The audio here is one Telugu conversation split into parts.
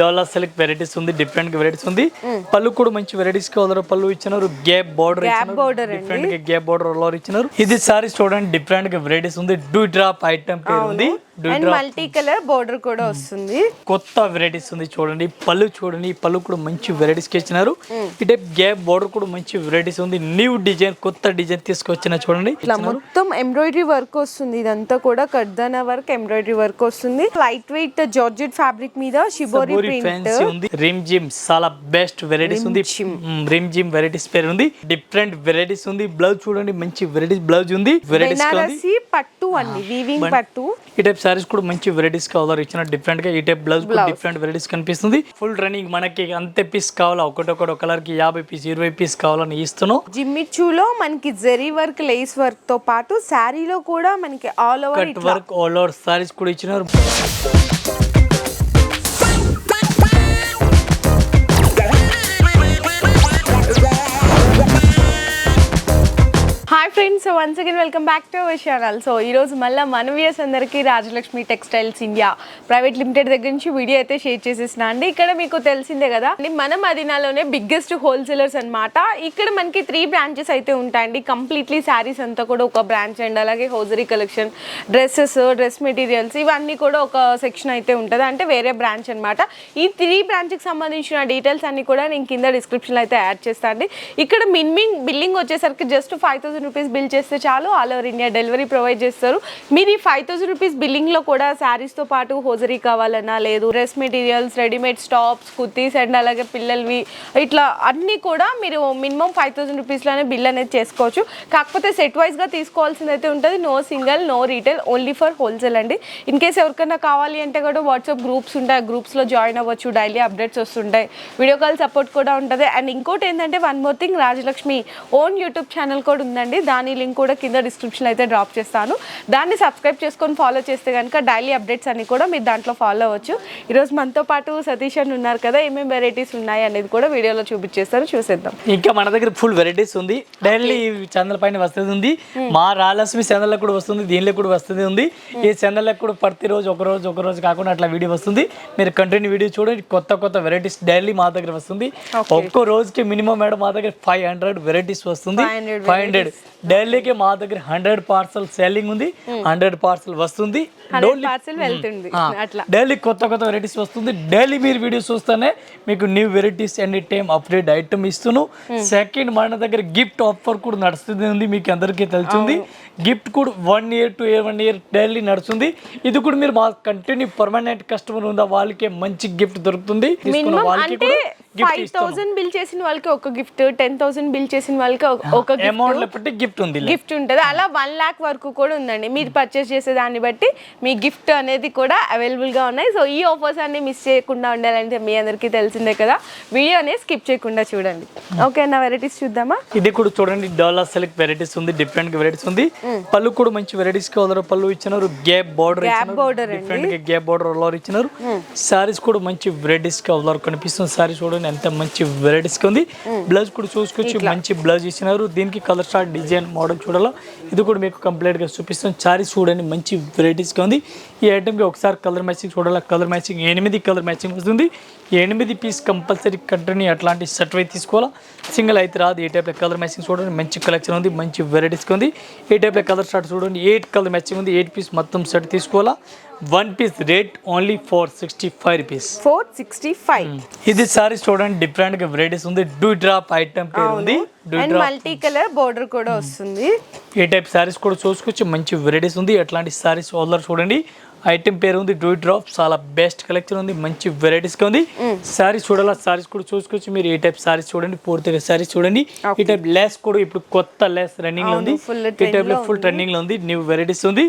డాలర్ సిల్క్ వెరైటీస్ ఉంది, డిఫరెంట్ వెరైటీస్ ఉంది. పళ్ళు కూడా మంచి వెరైటీస్ కావాలి. పళ్ళు ఇచ్చినారు, గ్యాప్ బోర్డర్ డిఫరెంట్ గా గ్యాప్ బోర్డర్ ఇచ్చినారు. ఇది సారీస్ చూడండి డిఫరెంట్ గా వెరైటీస్ ఉంది. డూ డ్రాప్ ఐటమ్ పేరు ఉంది. మల్టీ కలర్ బోర్డర్ కూడా వస్తుంది. కొత్త వెరైటీస్ ఉంది చూడండి. పళ్ళు చూడండి, పళ్ళు కూడా మంచి వెరైటీస్ కి ఇచ్చినారు. ఈ టైప్ గ్యాప్ బోర్డర్ కూడా మంచి వెరైటీస్ ఉంది. న్యూ డిజైన్, కొత్త డిజైన్ తీసుకొచ్చిన చూడండి. మొత్తం ఎంబ్రాయిడరీ వర్క్ వస్తుంది. ఇదంతా కూడా కర్దానా వర్క్, ఎంబ్రాయిడరీ వర్క్ వస్తుంది. లైట్ వెయిట్ జార్జెట్ ఫ్యాబ్రిక్ మీద షిబోరి ఫ్యాన్సీ ఉంది. రిమ్ జిమ్ చాలా బెస్ట్ వెరైటీస్ ఉంది. రిమ్ జిమ్ వెరైటీస్ పేరు ఉంది. డిఫరెంట్ వెరైటీస్ ఉంది. బ్లౌజ్ చూడండి మంచి వెరైటీస్ బ్లౌజ్ ఉంది. బెనారసి పట్టు అన్ని వీవింగ్ పట్టు. ఈ టైప్ సారీస్ కూడా మంచి వెరైటీస్ కావాలి ఇచ్చిన డిఫరెంట్ గా. ఈ టైప్ బ్లౌజ్ కూడా డిఫరెంట్ వెరైటీస్ కనిపిస్తుంది. ఫుల్ రన్నింగ్ మనకి అంతే పీస్ కావాలా, ఒకటొకటి కలర్ కి 50 పీస్ 20 పీస్ కావాలని ఇస్తున్నాం. జిమ్మిచ్చులో మనకి జరీ వర్క్, లేస్ వర్క్ తో పాటు శారీలో కూడా మనకి all over cut work, all over saris కూడా ఇచ్చినారు. Hi friends, once again welcome back to our channel. So ఈరోజు మళ్ళీ మన వ్యూయర్స్ అందరికీ Rajalakshmi textiles India private limited దగ్గర నుంచి వీడియో అయితే షేర్ చేసేసిన అండి. ఇక్కడ మీకు తెలిసిందే కదా, మన మదీనాలోనే బిగ్గెస్ట్ హోల్సేలర్స్ అనమాట. ఇక్కడ మనకి 3 బ్రాంచెస్ అయితే ఉంటాయండి. కంప్లీట్లీ శారీస్ అంతా కూడా ఒక బ్రాంచ్ అండ్ అలాగే hosiery collection, dresses, dress materials ఇవన్నీ కూడా ఒక సెక్షన్ అయితే ఉంటుంది, అంటే వేరే బ్రాంచ్ అనమాట. ఈ 3 బ్రాంచ్కి సంబంధించిన డీటెయిల్స్ అన్ని కూడా నేను కింద డిస్క్రిప్షన్లో అయితే యాడ్ చేస్తాను అండి. ఇక్కడ మినిమం బిల్లింగ్ వచ్చేసరికి జస్ట్ 5,000 రూపీస్ బిల్ చేస్తే చాలు, all over India delivery provide చేస్తారు. మీరు ఈ 5,000 రూపీస్ బిల్లింగ్లో కూడా శారీస్తో పాటు హోజరీ కావాలన్నా, లేదు dress materials, readymade tops, kurtis and అలాగే పిల్లలవి ఇట్లా అన్నీ కూడా మీరు మినిమం 5,000 రూపీస్లోనే బిల్ అనేది చేసుకోవచ్చు. కాకపోతే సెట్ వైజ్గా తీసుకోవాల్సింది అయితే ఉంటుంది. No single, no retail, only for wholesale అండి. ఇన్ కేస్ ఎవరికైనా కావాలి అంటే కూడా వాట్సాప్ గ్రూప్స్ ఉంటాయి, గ్రూప్స్లో జాయిన్ అవ్వచ్చు. డైలీ అప్డేట్స్ వస్తుంటాయి, వీడియో కాల్ సపోర్ట్ కూడా ఉంటుంది. అండ్ ఇంకోటి ఏంటంటే one more thing, Rajalakshmi own YouTube channel కూడా ఉందండి. దాని లింక్ కూడా కింద డిస్క్రిప్షన్ అయితే డ్రాప్ చేస్తాను. దాన్ని సబ్స్క్రైబ్ చేసుకొని ఫాలో చేస్తే కనుక డైలీ అప్డేట్స్ అన్ని కూడా మీరు దాంట్లో ఫాలో అవ్వచ్చు. ఈరోజు మనతో పాటు సతీష్ అని ఉన్నారు కదా, ఏమేమి వెరైటీస్ ఉన్నాయి అనేది కూడా వీడియోలో చూపించేస్తారు, చూసేద్దాం. ఇంకా మన దగ్గర ఫుల్ వెరైటీస్ ఉంది. డైలీ ఛానల్ పైన వస్తుంది ఉంది. మా రాజలక్ష్మి ఛానల్లో కూడా వస్తుంది, దీనిలో కూడా వస్తుంది ఉంది. ఈ ఛానల్లో కూడా ప్రతిరోజు ఒక రోజు కాకుండా అట్లా వీడియో వస్తుంది. మీరు కంటిన్యూ వీడియో చూడండి. కొత్త వెరైటీస్ డైలీ మా దగ్గర వస్తుంది. ఒక్కో రోజుకి మినిమం మేడం మా దగ్గర 500 వెరైటీస్ వస్తుంది. 500 డైలీకి మా దగ్గర 100 పార్సల్ సెల్లింగ్ ఉంది, 100 పార్సల్ వస్తుంది. డైలీ కొత్త వెరైటీస్ వస్తుంది. డైలీ మీరు వీడియో చూస్తేనే మీకు new varieties any time update item ఇస్తున్నాను. సెకండ్ మన దగ్గర గిఫ్ట్ ఆఫర్ కూడా నడుస్తుంది ఉంది, మీకు అందరికీ తెలుస్తుంది. గిఫ్ట్ కూడా 1 year to 1 year డైలీ నడుస్తుంది. ఇది కూడా మీరు మా కంటిన్యూ పర్మనెంట్ కస్టమర్ ఉందా వాళ్ళకి మంచి గిఫ్ట్ దొరుకుతుంది. 5,000 బిల్ చేసిన వాళ్ళకి ఒక గిఫ్ట్, 10,000 బిల్ చేసిన వాళ్ళకి ఒక గిఫ్ట్ ఉంది, గిఫ్ట్ ఉంటుంది. అలా 1 lakh వరకు కూడా ఉందండి. మీరు పర్చేస్ చేసే దాన్ని బట్టి మీ గిఫ్ట్ అనేది కూడా అవైలబుల్ గా ఉన్నాయి. సో ఈ ఆఫర్స్ అన్ని మిస్ చేయకుండా ఉండాలంటే మీ అందరికీ తెలిసిందే కదా, వీడియో అనేది స్కిప్ చేయకుండా చూడండి. ఓకే అన్న, వెరైటీస్ చూద్దామా? ఇది కూడా చూడండి. డాలర్ సిల్క్ వెరైటీస్ ఉంది, డిఫరెంట్ వెరైటీస్ ఉంది. పళ్ళు కూడా మంచి వెరైటీస్ కావాలి. పళ్ళు ఇచ్చినారు, గ్యాప్ బోర్డర్ డిఫరెంట్ గా గ్యాప్ బోర్డర్ ఇచ్చినారు. సారీస్ కూడా మంచి వెరైటీస్ కావాలి కనిపిస్తుంది. సారీ చూడండి ఎంత మంచి వెరైటీస్ ఉంది. బ్లౌజ్ కూడా చూసుకోవచ్చు, మంచి బ్లౌజ్ ఇచ్చినారు. దీనికి కలర్ స్టార్ట్ డిజైన్ మోడల్ చూడాలా, ఇది కూడా మీకు కంప్లీట్ గా చూపిస్తాం. సారీ చూడండి మంచి వెరైటీస్ గా ఉంది. ఈ ఐటమ్ కి ఒకసారి కలర్ మ్యాచింగ్ చూడాలా. కలర్ మ్యాచింగ్ 8 కలర్ మ్యాచింగ్ వస్తుంది. 8 పీస్ కంపల్సరీ కంటిన్యూ అట్లాంటి షర్ట్ అయితే తీసుకోవాలా, సింగిల్ అయితే రాదు. ఈ టైప్ లో కలర్ మ్యాచింగ్ చూడండి మంచి కలెక్షన్ ఉంది, మంచి వెరైటీస్ ఉంది. ఈ టైప్ లో కలర్ స్టార్ట్ చూడండి 8 కలర్ మ్యాచింగ్ ఉంది. 8 పీస్ మొత్తం సెట్ తీసుకోవాలా. 1 పీస్ రేట్ ఓన్లీ 465 రూపీస్. 465. ఇది సారీస్ చూడండి డిఫరెంట్ గా వెరైటీస్ ఉంది. డూ డ్రాప్ ఐటమ్ పేరు ఉంది. మల్టీ కలర్ బోర్డర్ కూడా వస్తుంది. ఈ టైప్ సారీస్ కూడా చూసుకోవచ్చు, మంచి వెరైటీస్ ఉంది. అట్లాంటి సారీస్ ఆర్డర్ చూడండి. ఐటమ్ పేరు ఉంది డూ డ్రాప్, చాలా బెస్ట్ కలెక్షన్ ఉంది, మంచి వెరైటీస్ గా ఉంది. సారీస్ చూడాలా, సారీస్ కూడా చూసుకోవచ్చు మీరు. ఈ టైప్ సారీస్ చూడండి, పూర్తిగా సారీస్ చూడండి. ఈ టైప్ లెస్ కూడా ఇప్పుడు కొత్త లెస్ రన్నింగ్ లో ఉంది. ఈ టైప్ లో ఫుల్ ట్రెండింగ్ లో ఉంది, న్యూ వెరైటీస్ ఉంది.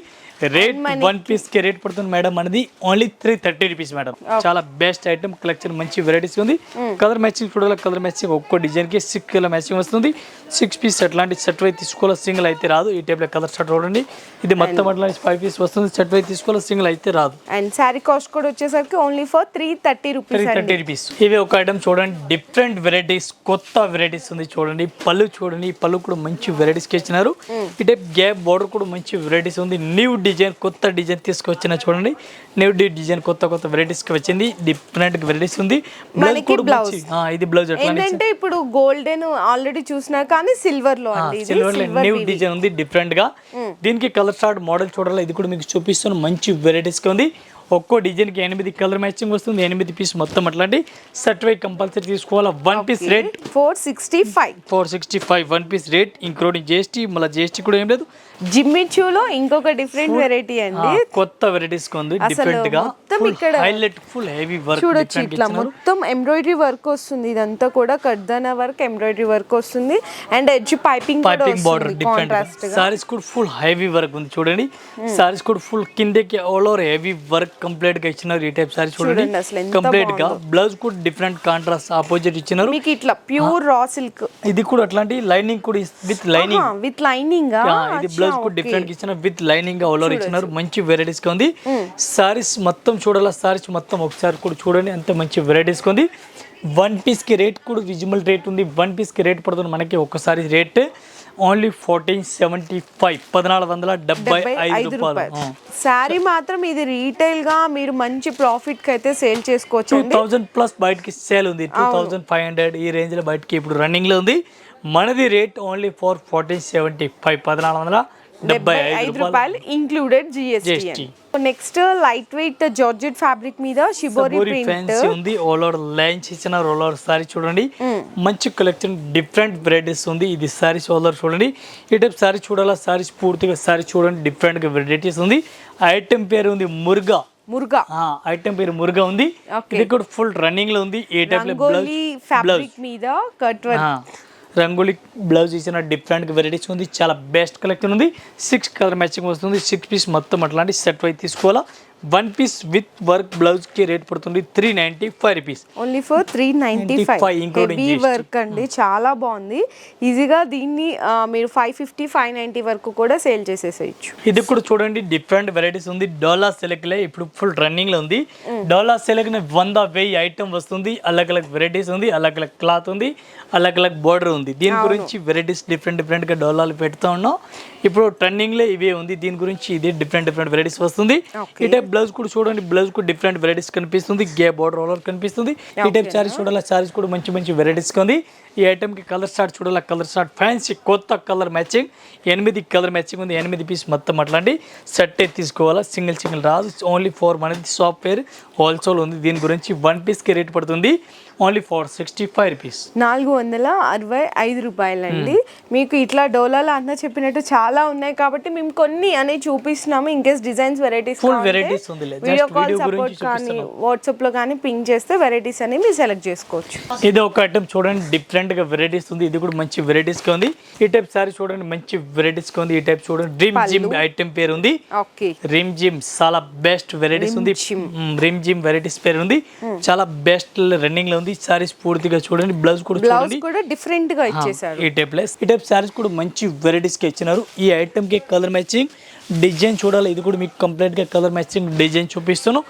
రేట్ 1 పీస్ కి రేట్ పడుతుంది మేడం మనది ఓన్లీ 330 రూపీస్ మేడం. చాలా బెస్ట్ ఐటమ్ కలెక్షన్, మంచి వెరైటీస్ ఉంది. కలర్ మ్యాచింగ్ చూడాలి. కలర్ మ్యాచింగ్ ఒక్కో డిజైన్ కి 6 కలర్ మ్యాచింగ్ వస్తుంది. 6 పీస్ అట్లాంటి సెట్ అయితే తీసుకోవాలి, సింగిల్ అయితే రాదు. ఈ టైప్ లో కలర్ షర్ట్ చూడండి. ఇది మొత్తం అట్లాంటి 5 పీస్ వస్తుంది. సెట్ అయితే తీసుకోవాలి, సింగిల్ సింగిల్ అయితే రాదు. అండ్ శారీ కాస్ట్ కూడా వచ్చేసరికి ఓన్లీ ఫర్ 330 రూపీస్ 330 రూపీస్. ఇవి ఒక ఐటమ్ చూడండి, డిఫరెంట్ వెరైటీస్, కొత్త వెరైటీస్ ఉంది చూడండి. పళ్ళు చూడండి, ఈ పళ్ళు కూడా మంచి వెరైటీస్ ఇచ్చినారు. ఈ టైప్ గ్యాప్ బార్డర్ కూడా మంచి వెరైటీస్ ఉంది. న్యూ డిజైన్, కొత్త డిజైన్ తీసుకొచ్చిన చూడండి. న్యూ డిజైన్ కొత్త కొత్త వెరైటీస్ కి వచ్చింది. డిఫరెంట్ వెరైటీస్ ఉంది. బ్లౌజ్ కూడా మంచి, ఇది బ్లౌజ్ ఏంటంటే ఇప్పుడు గోల్డెన్ ఆల్రెడీ చూసినా కానీ సిల్వర్ లో అండి, సిల్వర్ లో న్యూ డిజైన్ ఉంది డిఫరెంట్ గా. దీనికి కలర్ స్టార్ట్ మోడల్ చూడాలి, ఇది కూడా మీకు చూపిస్తాను. మంచి వెరైటీస్ గా ఉంది. ఒక్కో డిజైన్ కి 8 కలర్ మ్యాచింగ్ వస్తుంది. 8 పీస్ మొత్తం అట్లాంటి సెట్ వై కంపల్సరీ తీసుకోవాలా. 1 piece rate 465. 1 piece rate including GST. మళ్ళీ జిఎస్టీ కూడా ఏం లేదు. జిమ్మిచూలో ఇంకొక డిఫరెంట్ వెరైటీ అండి, కొత్త వెరైటీస్ ఉంది డిఫరెంట్ గా. హైలైట్ ఫుల్ హెవీ వర్క్ చూడొచ్చు. ఇట్లా మొత్తం ఎంబ్రాయిడరీ వర్క్ వస్తుంది. ఇదంతా కూడా కర్దానా వర్క్, ఎంబ్రాయిడరీ వర్క్ వస్తుంది. And edge piping border different. Saris కూడా ఫుల్ హెవీ వర్క్ ఉంది చూడండి. సారీస్ కూడా ఫుల్ కిందకి all over heavy work complete గా ఇచ్చినారు. ఈ టైప్ సారీ చూడండి కంప్లీట్ గా. బ్లౌజ్ కూడా డిఫరెంట్ కాంట్రాస్ట్ ఆపోజిట్ ఇచ్చినారు. మీకు ఇట్లా ప్యూర్ రా సిల్క్. ఇది కూడా అట్లాంటి లైనింగ్ కూడా విత్ లైనింగ్. ఇది బ్లౌజ్ కూడా డిఫరెంట్ ఇచ్చిన విత్ లైనింగ్ గా ఆల్ ఓవర్ ఇచ్చినారు. మంచి వెరైటీస్ గా ఉంది. సారీస్ మొత్తం చూడాలా, సారీస్ మొత్తం ఒకసారి కూడా చూడండి, అంత మంచి వెరైటీస్ గా ఉంది. 1 పీస్ కి రేట్ కూడా విజిబుల్ రేట్ ఉంది. 1 పీస్ కి రేట్ పడుతుంది మనకి ఒక్కసారి రేట్ ఓన్లీ 1475, 1475 రూపాయలు. శారీ మాత్రం ఇది రీటైల్ గా మీరు మంచి ప్రాఫిట్ కి అయితే సేల్ చేసుకోవచ్చు. 2000 ప్లస్ బయటకి సేల్ ఉంది. 2500 ఈ రేంజ్ లో బయటకి ఇప్పుడు రన్నింగ్ లో ఉంది. మనది రేట్ ఓన్లీ ఫర్ 1475, 1475 రూపాయలు included GST. Next light weight georgette fabric మీద షిబోరి ప్రింట్ ఉంది. ఆల్ ఓవర్ లైన్స్ ఇచ్చిన రోల్ ఓవర్ సారీ చూడండి. మంచి కలెక్షన్ డిఫరెంట్ వెరైటీస్ ఉంది. ఇది సారీస్ ఆల్ ఓవర్ చూడండి. ఈ టైప్ సారీ చూడాలా, సారీస్ పూర్తిగా సారీ చూడండి, డిఫరెంట్ గా వెరైటీస్ ఉంది. ఐటమ్ పేరు ఉంది మురుగా. ఐటమ్ పేరు మురుగా ఉంది. ఇది కూడా ఫుల్ రన్నింగ్ లో ఉంది. ఏ టైప్ లో ఫ్యాబ్రిక్ మీద కట్ వర్క్ రంగోలీ బ్లౌజ్ ఇచ్చిన డిఫరెంట్ వెరైటీస్ ఉంది. చాలా బెస్ట్ కలెక్షన్ ఉంది. 6 కలర్ మ్యాచింగ్ వస్తుంది. 6 పీస్ మొత్తం అట్లాంటి సెట్ వై తీసుకోవాలా. 1 పీస్ విత్ వర్క్ బ్లౌజ్ కి రేట్ పడుతుంది 395 rupees. Only for 395 including work అండి. చాలా బాగుంది. ఈజీగా దీన్ని మీరు 550, 590 వరకు కూడా సేల్ చేసేసేయచ్చు. ఇది కూడా చూడండి డిఫరెంట్ వెరైటీస్ ఉంది. డోలా సిల్క్ లే ఇప్పుడు ఫుల్ రన్నింగ్ లో ఉంది. డోలా సిల్క్ 100,000 ఐటమ్ వస్తుంది. అలగ్ అలగ్ వెరైటీస్ ఉంది, అలగ్ అలగ్ క్లాత్ ఉంది, అలగ్ అలగ్ బోర్డర్ ఉంది. దీని గురించి వెరైటీస్ డిఫరెంట్ గా డోలాలు పెడతా ఉన్నాం. ఇప్పుడు ట్రెండింగ్ లో ఇవే ఉంది. దీని గురించి ఇది డిఫరెంట్ వెరైటీస్ వస్తుంది. ఈ టైప్ బ్లౌజ్ కూడా చూడండి, బ్లౌజ్ కూడా డిఫరెంట్ వెరైటీస్ కనిపిస్తుంది. గ్యాప్ బోర్డర్ రోలర్ కనిపిస్తుంది. ఈ టైప్ సారీస్ చూడాలి, సారీస్ కూడా మంచి వెరైటీస్ ఉంది. ఈ ఐటమ్ కి కలర్ స్టార్ట్ చూడాలి, కలర్ స్టార్ట్ ఫ్యాన్సీ కొత్త కలర్ మ్యాచింగ్. 8 కలర్ మ్యాచింగ్ ఉంది. 8 పీస్ మొత్తం అట్లాంటి సెట్ అయితే తీసుకోవాలా. సింగిల్ రాదు. ఓన్లీ ఫర్ మనది సాఫ్ట్వేర్ హోల్సేల్ ఉంది. దీని గురించి 1 పీస్ కి రేట్ పడుతుంది ఓన్లీ 465 రూపీస్. 465 రూపాయలండి. మీకు ఇట్లా డోలాలో అన్న చెప్పినట్టు చాలా ఉన్నాయి కాబట్టి మేము కొన్ని అనేవి చూపిస్తున్నాము. In case designs varieties video call support కానీ వాట్సాప్ లో కానీ పింక్ చేస్తే వెరైటీస్ అనేవి మీరు సెలెక్ట్ చేసుకోవచ్చు. ఇది ఒక ఐటమ్ చూడండి డిఫరెంట్ గా వెరైటీస్ ఉంది. ఇది కూడా మంచి వెరైటీస్ గా ఉంది. ఈ టైప్ సారీ చూడండి మంచి వెరైటీస్ గా ఉంది. ఈ టైప్ చూడండి డ్రీమ్ జిమ్ ఐటమ్ పేరు ఉంది. డ్రీమ్ జిమ్ చాలా బెస్ట్ వెరైటీస్ ఉంది. డ్రీమ్ జిమ్ వెరైటీస్ పేరు ఉంది. చాలా బెస్ట్ రన్నింగ్ లో ఉంది. సారీస్ పూర్తిగా చూడండి, బ్లౌజ్ కూడా చూడండి డిఫరెంట్ గా ఇచ్చేసారు. ఈ టైప్ సారీస్ కూడా మంచి వెరైటీస్ కి ఇచ్చినారు. ఈ ఐటమ్ కి కలర్ మ్యాచింగ్ డిజైన్ చూడాలి. ఇది కూడా మీకు కంప్లీట్ గా కలర్ మ్యాచింగ్ డిజైన్ చూపిస్తాను.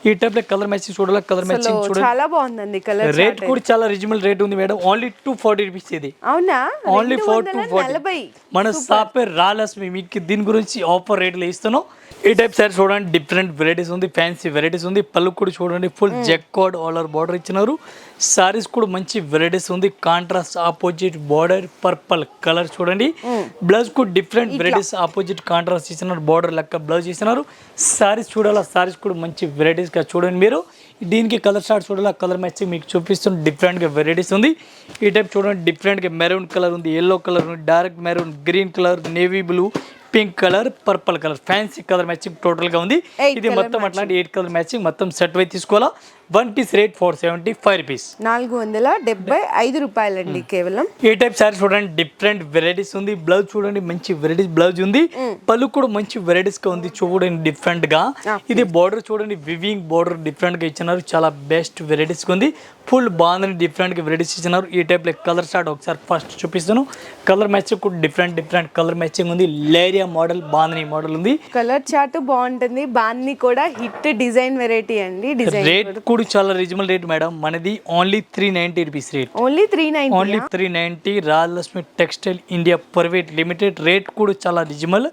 ఈ టైప్ లో కలర్ మ్యాచింగ్ చూడాలి, కలర్ మ్యాచింగ్ చూడండి. చాలా బాగుందండి. కలర్ రేట్ కూడా చాలా రీజనబుల్ రేట్ ఉంది మేడం. Only 240 rupees. ఇది అవునా? ఓన్లీ 240. మన సాపే రాలస్మి మీకు దీని గురించి ఆఫర్ రేట్లు ఇస్తాను. ఈ టైప్ సారీ చూడండి డిఫరెంట్ వెరైటీస్ ఉంది, ఫ్యాన్సీ వెరైటీస్ ఉంది. పళ్ళు కూడా చూడండి full check code all over border ఇచ్చినారు. సారీస్ కూడా మంచి వెరైటీస్ ఉంది. Contrast opposite border purple colour చూడండి. బ్లౌజ్ కూడా డిఫరెంట్ వెరైటీస్ ఆపోజిట్ కాంట్రాస్ట్ ఇచ్చినారు. బార్డర్ లెక్క బ్లౌజ్ ఇచ్చినారు. సారీస్ చూడాలా, సారీస్ కూడా మంచి వెరైటీస్ గా చూడండి మీరు. దీనికి కలర్ షార్ట్ చూడాలి, కలర్ మ్యాచింగ్ మీకు చూపిస్తుంది. డిఫరెంట్ గా వెరైటీస్ ఉంది. ఈ టైప్ చూడండి డిఫరెంట్ గా మెరూన్ కలర్ ఉంది, ఎల్లో కలర్ ఉంది, dark maroon, green colour, navy blue, pink colour, purple colour, fancy colour matching total గా ఉంది. ఇది మొత్తం అట్లాంటి 8 కలర్ మ్యాచింగ్ మొత్తం సెట్ వై తీసుకోవాలా. One piece rate 475 rupees. 475 రూపాయలండి కేవలం. ఈ టైప్ సారీ చూడండి, డిఫరెంట్ వెరైటీస్ ఉంది. బ్లౌజ్ చూడండి, మంచి వెరైటీస్ బ్లౌజ్ ఉంది. పళ్ళు కూడా మంచి వెరైటీస్ గా ఉంది చూడండి, డిఫరెంట్ గా. ఇది బార్డర్ చూడండి, వివింగ్ బార్డర్ డిఫరెంట్ గా ఇచ్చినారు, చాలా బెస్ట్ వెరైటీస్ ఉంది. ఫుల్ బాగుందని డిఫరెంట్ గా వెరైటీస్ ఇచ్చినారు. ఈ టైప్ లో కలర్ స్టార్ట్ ఒకసారి ఫస్ట్ చూపిస్తాను. కలర్ మ్యాచింగ్ కూడా డిఫరెంట్ కలర్ మ్యాచింగ్ ఉంది. లేరియా మోడల్, బాందని మోడల్ ఉంది. కలర్ చార్ట్ బాగుంటుంది. బాందని కూడా హిట్ డిజైన్ వెరైటీ అండి. డిజైన్ రేట్ కూడా చాలా రీజనబుల్ రేట్ మేడం. మనది only 390 rupees rate. Only 390. Only 390. Rajalakshmi textile India private limited. Rate కూడా చాలా రీజనబుల్.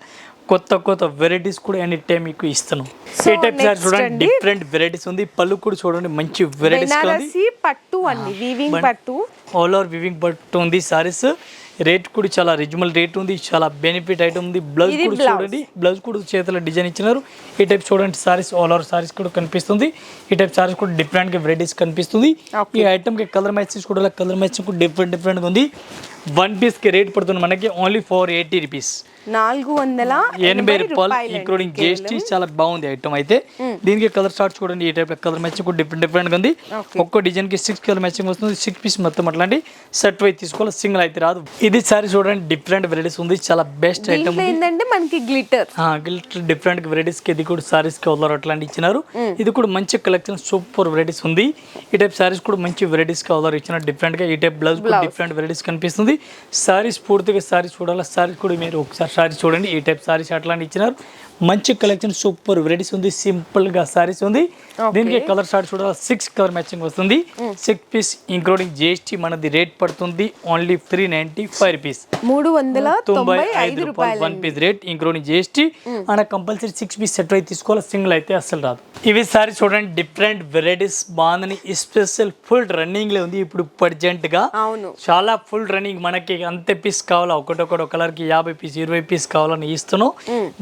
కొత్త వెరైటీస్ కూడా ఎనీ టైం మీకు ఇస్తాను. ఈ టైప్ సారీ చూడండి, డిఫరెంట్ వెరైటీస్ ఉంది. పళ్ళు కూడా చూడండి, మంచి వెరైటీస్ బెనారసి పట్టు అండి, వీవింగ్ పట్టు, ఆల్ ఓవర్ వీవింగ్ పట్టు ఉంది సారీస్. రేట్ కూడా చాలా రీజనబుల్ రేట్ ఉంది, చాలా బెనిఫిట్ ఐటమ్ ఉంది. బ్లౌజ్ కూడా చూడండి, బ్లౌజ్ కూడా చేతిలో డిజైన్ ఇచ్చినారు. ఈ టైప్ చూడండి సారీస్, ఆల్ ఓవర్ సారీస్ కూడా కనిపిస్తుంది. ఈ టైప్ సారీస్ కూడా డిఫరెంట్ గా వెరైటీస్ కనిపిస్తుంది. ఈ ఐటమ్ కి కలర్ మ్యాచింగ్ కూడా, కలర్ మ్యాచింగ్ కూడా డిఫరెంట్ గా ఉంది. వన్ పీస్ కి రేట్ పడుతుంది మనకి ఓన్లీ 480 రూపీస్. 480 రూపాయలు ఇంక్లూడింగ్ జిఎస్టీ. చాలా బాగుంది ఐటమ్ అయితే. దీనికి కలర్ స్టార్ట్ చూడండి, ఈ టైప్ కలర్ మ్యాచింగ్ కూడా డిఫరెంట్ గా ఉంది. ఒక్కో డిజైన్ కి 6 కలర్ మ్యాచింగ్ వస్తుంది. 6 పీస్ మొత్తం అట్లాంటి సెట్ వైజ్ తీసుకోవాలి, సింగిల్ అయితే రాదు. ఇది సారీ చూడండి, డిఫరెంట్ వెరైటీస్ ఉంది, చాలా బెస్ట్ ఐటమ్ ఏంటంటే మనకి గ్లిటర్ డిఫరెంట్ వెరైటీస్ కి ఇది కూడా సారీస్ కి వదలరు అట్లాంటి ఇచ్చినారు. ఇది కూడా మంచి కలెక్షన్, సూపర్ వెరైటీస్ ఉంది. ఈ టైప్ సారీస్ కూడా మంచి వెరైటీస్ కి వదలరు ఇచ్చిన డిఫరెంట్ గా. ఈ టైప్ బ్లౌజ్ కూడా డిఫరెంట్ వెరైటీస్ కనిపిస్తుంది. సారీస్ పూర్తిగా సారీస్ చూడాలి. సారీస్ కూడా మీరు ఒకసారి సారీస్ చూడండి. ఈ టైప్ సారీస్ అట్లాంటి ఇచ్చినారు. మంచి కలెక్షన్, సూపర్ వెరైటీస్ ఉంది. సింపుల్ గా సారీస్ ఉంది. దీనికి కలర్ స్టార్ట్ చూడాలి. 6 కలర్ మ్యాచింగ్ వస్తుంది. 6 పీస్ ఇంక్లూడింగ్ జిఎస్టీ. మనది రేట్ పడుతుంది ఓన్లీ 395 రూపీస్. 395 రూపాయలు. One piece rate including GST. మన కంపల్సరీ 6 పీస్ సెట్ అయితే తీసుకోవాలి, సింగిల్ అయితే అసలు రాదు. ఇవి సారీ చూడండి, డిఫరెంట్ వెరైటీస్ బాగుందని స్పెషల్ ఫుల్ రన్నింగ్ లో ఉంది ఇప్పుడు ప్రజెంట్ గా. చాలా ఫుల్ రన్నింగ్. మనకి అంతే పీస్ కావాలా, ఒకటొకటి కలర్ కి 50 పీస్ 20 పీస్ కావాలని ఇస్తున్నాం.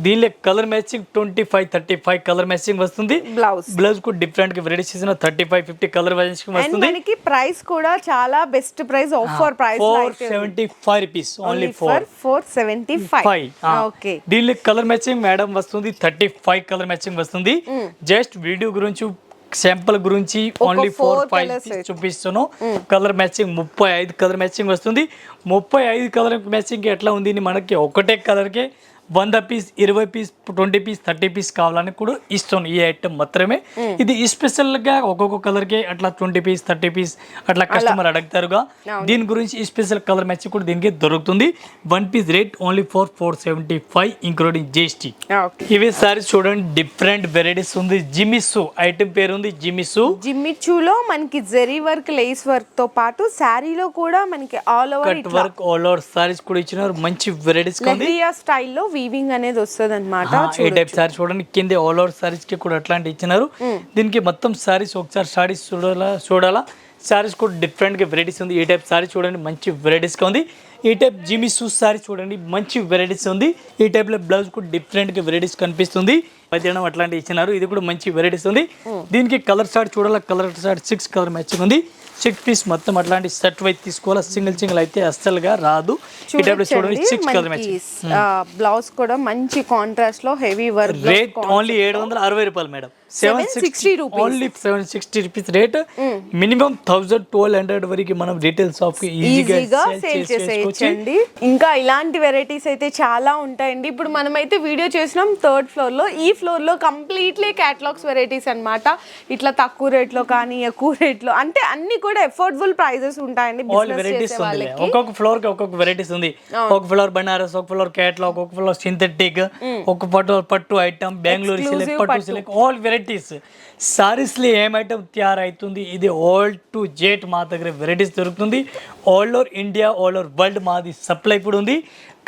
దీనిలో కలర్ మ్యాచింగ్ 25-35 కలర్ మ్యాచింగ్ వస్తుంది. బ్లౌజ్ కూడా డిఫరెంట్ గా వెరైటీస్ ఇస్తున్నా. 35-50 కలర్ మ్యాచింగ్ వస్తుంది. మనకి ప్రైస్ కూడా చాలా best price, offer price 475 rupees only 475. Okay. దీనిలో కలర్ మ్యాచింగ్ మేడం వస్తుంది 35 కలర్ మ్యాచింగ్ వస్తుంది. జస్ట్ వీడియో గురించి శాంపుల్ గురించి ఓన్లీ 4-5 చూపిస్తున్నాం. కలర్ మ్యాచింగ్ 35 కలర్ మ్యాచింగ్ వస్తుంది. 35 కలర్ మ్యాచింగ్ ఎట్లా ఉంది మనకి ఒకటే కలర్ కి 100 పీస్ 20 పీస్ 20 పీస్ 30 పీస్ కావాలని కూడా ఇస్తాను. ఈ ఐటమ్ మాత్రమే. ఇది స్పెషల్ గా ఒక్కొక్క కలర్ కి అట్లా 20 పీస్ 30 పీస్ అట్లా కస్టమర్ అడుగుతారుగా. దీని గురించి స్పెషల్ కలర్ మ్యాచ్ కూడా దీనికి దొరుకుతుంది. One piece rate only 475 including GST. ఇవి సారీస్ చూడండి, డిఫరెంట్ వెరైటీస్ ఉంది. జిమిసు ఐటమ్ పేరు ఉంది జిమిసు. జిమిచులో మనకి జరీ వర్క్, లేస్ వర్క్ తో పాటు సారీలో కూడా మనకి all over cut work, all over saris కూడా ఇచ్చినారు. మంచి వెరైటీస్ ఉంది. స్టైల్లో వీవింగ్ అనేది వస్తుంది అనమాట. ఈ టైప్ సారీ చూడండి, కింద ఆల్ ఓవర్ సారీస్ కి కూడా అట్లాంటి ఇచ్చినారు. దీనికి మొత్తం సారీస్ ఒకసారి సారీస్ చూడాలా. సారీస్ కూడా డిఫరెంట్ గా వెరైటీస్ ఉంది. ఈ టైప్ సారీ చూడండి, మంచి వెరైటీస్ గా ఉంది. ఈ టైప్ జిమిసు సారీ చూడండి, మంచి వెరైటీస్ ఉంది. ఈ టైప్ లో బ్లౌజ్ కూడా డిఫరెంట్ గా వెరైటీస్ కనిపిస్తుంది. మధ్యాహ్నం అట్లాంటి ఇచ్చినారు. ఇది కూడా మంచి వెరైటీస్ ఉంది. దీనికి కలర్ స్టార్ట్ చూడాలా. కలర్ స్టార్ట్ 6 కలర్ మ్యాచింగ్ ఉంది. 6 పీస్ మొత్తం అట్లాంటి సెట్ వైజ్ తీసుకోవాలా, సింగిల్ అయితే అస్సలుగా రాదు. ఈ టైప్ లో చూడండి 6 కలర్ మ్యాచింగ్. బ్లౌజ్ కూడా మంచి కాంట్రాస్ట్ లో హెవీ వర్క్. రేట్ ఓన్లీ 760 రూపాయలు madam. 760 rupees only 760 rupees rate. Minimum 1000-1200 వరకు మనం రీటైల్ షాప్ కి ఈజీగా సేల్ చేసుకోవచ్చు. ఇంకా ఇలాంటి వెరైటీస్ అయితే చాలా ఉంటాయండి. ఇప్పుడు మనమైతే వీడియో చేసినాం 3rd ఫ్లోర్ లో. ఈ ఫ్లోర్ లో కంప్లీట్లీ కేటలాగ్స్ వెరైటీస్ అన్నమాట. ఇట్లా తక్కువ రేట్ లో కానీ ఎక్కువ రేట్ లో, అంటే అన్ని కూడా అఫోర్డబుల్ ప్రైజెస్ ఉంటాయండి. వెరైటీస్ ఉంది. ఒక్కొక్క ఫ్లోర్ కి ఒక్కొక్క వెరైటీస్ ఉంది. ఒక ఫ్లోర్ బనారస్, ఒక ఫ్లోర్ కేటలాగ్, ఒక ఫ్లోర్ సింథెటిక్, ఒక పట్టు ఐటమ్, బెంగళూరు సిల్క్, పట్టు సిల్క్, ఆల్ వెరైటీస్. సారీస్ లో ఏం ఐటమ్ తయారైతుంది ఇది ఓల్డ్ టు జెట్ మా దగ్గర వెరైటీస్ దొరుకుతుంది. All over India, all over world మాది సప్లై ఇప్పుడు ఉంది.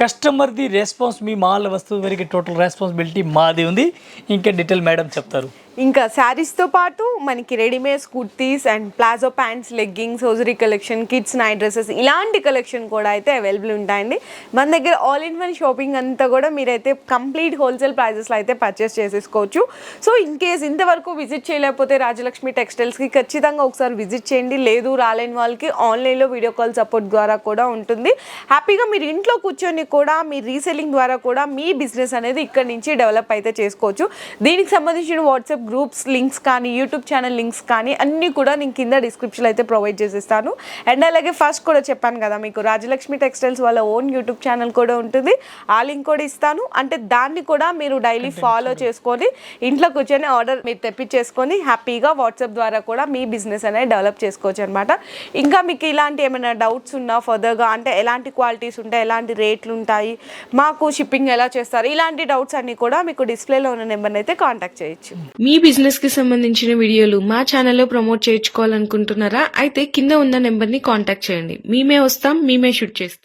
కస్టమర్ది రెస్పాన్స్, మీ మాల్ వస్తువు వరకు టోటల్ రెస్పాన్సిబిలిటీ మాది ఉంది. ఇంకా డీటెయిల్ మేడం చెప్తారు. ఇంకా శారీస్తో పాటు మనకి readymades, kurtis and palazzo pants, leggings, hosiery collection, kids night dresses, ఇలాంటి కలెక్షన్ కూడా అయితే అవైలబుల్ ఉంటాయండి. మన దగ్గర ఆల్ ఇన్ వన్ షాపింగ్ అంతా కూడా మీరైతే కంప్లీట్ హోల్సేల్ ప్రైజెస్లో అయితే పర్చేస్ చేసేసుకోవచ్చు. సో ఇన్ కేస్ ఇంతవరకు విజిట్ చేయలేకపోతే రాజలక్ష్మి టెక్స్టైల్స్కి ఖచ్చితంగా ఒకసారి విజిట్ చేయండి. లేదు రాలేని వాళ్ళకి ఆన్లైన్లో వీడియో కాల్ సపోర్ట్ ద్వారా కూడా ఉంటుంది. హ్యాపీగా మీరు ఇంట్లో కూర్చొని కూడా మీ రీసెల్లింగ్ ద్వారా కూడా మీ బిజినెస్ అనేది ఇక్కడ నుంచి డెవలప్ అయితే చేసుకోవచ్చు. దీనికి సంబంధించిన వాట్సాప్ గ్రూప్స్ లింక్స్ కానీ యూట్యూబ్ ఛానల్ లింక్స్ కానీ అన్నీ కూడా నేను కింద డిస్క్రిప్షన్లో అయితే ప్రొవైడ్ చేసేస్తాను. అండ్ అలాగే ఫస్ట్ కూడా చెప్పాను కదా మీకు రాజలక్ష్మి టెక్స్టైల్స్ వాళ్ళ ఓన్ యూట్యూబ్ ఛానల్ కూడా ఉంటుంది, ఆ లింక్ కూడా ఇస్తాను. అంటే దాన్ని కూడా మీరు డైలీ ఫాలో చేసుకొని ఇంట్లో కూర్చొని ఆర్డర్ మీరు తెప్పించేసుకొని హ్యాపీగా వాట్సాప్ ద్వారా కూడా మీ బిజినెస్ అనేది డెవలప్ చేసుకోవచ్చు అనమాట. ఇంకా మీకు ఇలాంటి ఏమైనా డౌట్స్ ఉన్నా ఫర్దర్గా అంటే ఎలాంటి క్వాలిటీస్ ఉంటాయి, ఎలాంటి రేట్లు ఉంటాయి, మాకు షిప్పింగ్ ఎలా చేస్తారు, ఇలాంటి డౌట్స్ అన్ని కూడా మీకు డిస్ప్లేలో ఉన్న నెంబర్ని అయితే కాంటాక్ట్ చేయొచ్చు. మీ బిజినెస్ కి సంబంధించిన వీడియోలు మా ఛానల్లో ప్రమోట్ చేయించుకోవాలనుకుంటున్నారా? అయితే కింద ఉన్న నెంబర్ ని కాంటాక్ట్ చేయండి. మేమే వస్తాం, మేమే షూట్ చేస్తాం.